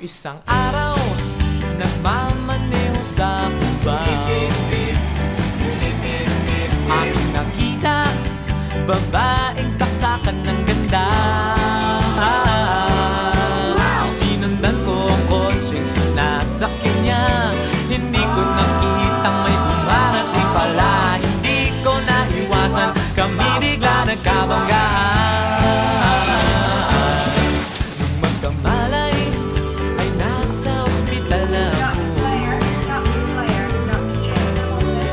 Isang araw, nagmamaneho sa Cubao, aking nakita, babaeng saksakan ng ganda. Sinundan ko ang kotseng sinasakyan niya, hindi ko nakitang may dumarating pala. Hindi ko naiwasan, kami bigla nagkabanggaan. Nung magkamalay, ay nasa ospital na ako.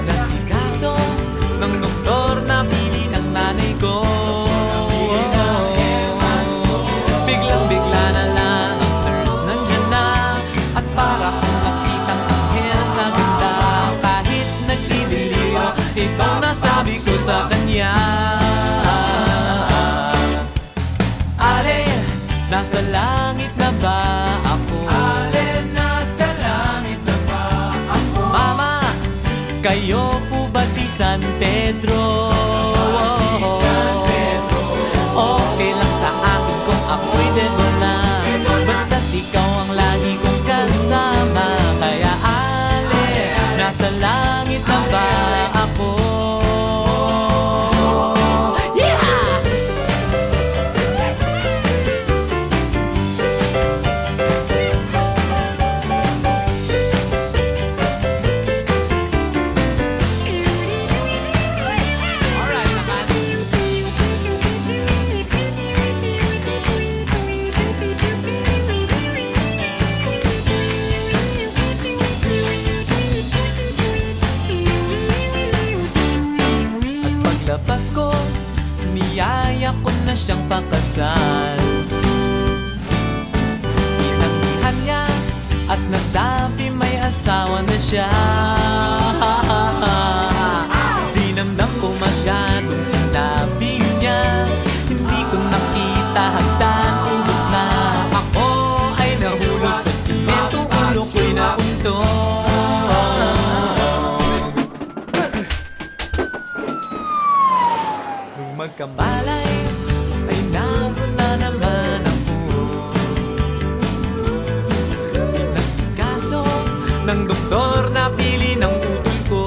Nasikaso ng doktor na pili ng nanay ko. Biglang-bigla na lang ang nurse nandyan na, at para kong nakitang anghel sa ganda. Kahit nagdidiliyo, itong nasabi ko sa kanya: Ale, nasa langit na ba ako? Ale, nasa langit na ba ako? Mama, kayo po ba si San Pedro? Okay lang sa akin kung ako'y dedo na, basta't ikaw ang lagi kong kasama. Kaya Ale, nasa langit na ba ako? Yeah! Alright, naman. At paglabas ko, niyaya ko na siyang pakasal. Inanggihan niya at nasabi may asawa na siya. Dinamdam ko masyadong sinabi niya, hindi ko nakita hagdan, ubos na. Ako ay nahulog sa simento, ulo ko'y nauntog. Nung magkamalay, ay naroon na naman ako. Pinasikaso ng doktor na pili ng utol ko.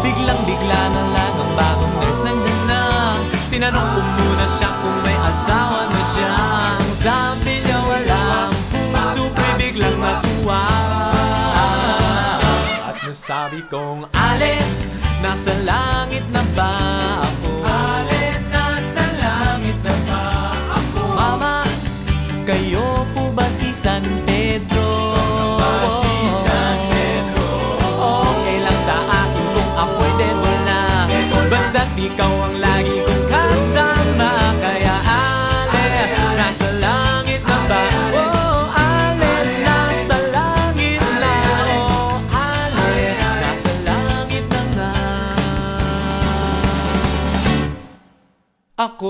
Biglang-bigla na lang ang bagong nurse nandyan na. Tinanong ko muna siya kung may asawa na siya. Ang sabi niya walang puso, ko'y biglang natuwa. At nasabi kong, Ale, nasa langit na ba ako? Ale, nasa langit na ba ako? Mama, kayo po ba si San Pedro? Okay lang sa akin kung ako'y dedo na, basta't ikaw ang lagi kong kasama. Kaya Ale, nasa langit na ba? Oh, Ale, nasa langit na. Oh, Ale, nasa langit na nga ako.